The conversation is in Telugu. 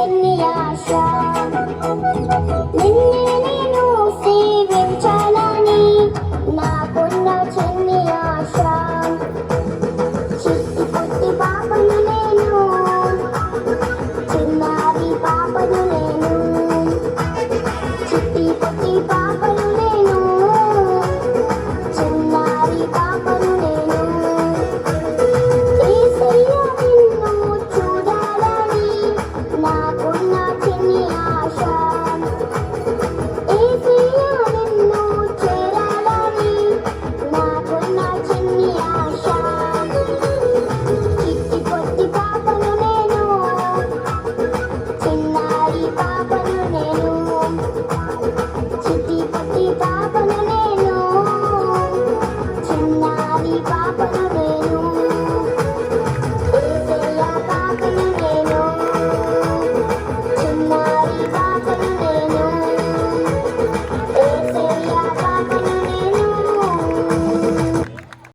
చిన్ని ఆశ నిన్నే నేను సేవించాలని నాకున్న చిన్ని ఆశ చిట్టి పుట్టి పాపను నేను చిన్నారి పాపను నేను చిట్టి పుట్టి పాపను నేను చిన్నారి పాపను నేను యేసయ్య నిన్ను చూడాలని నాకున్న చిన్ని ఆశ యేసయ్య నిన్ను చేరాలని నాకున్న చిన్ని ఆశ చిట్టి పొట్టి పాపను నేను చిన్నారి పాపను నేను చిట్టి పొట్టి పాపను నేను చిన్నారి పాపను నేను యేసయ్య పాపను నేను చిన్నారి పాపను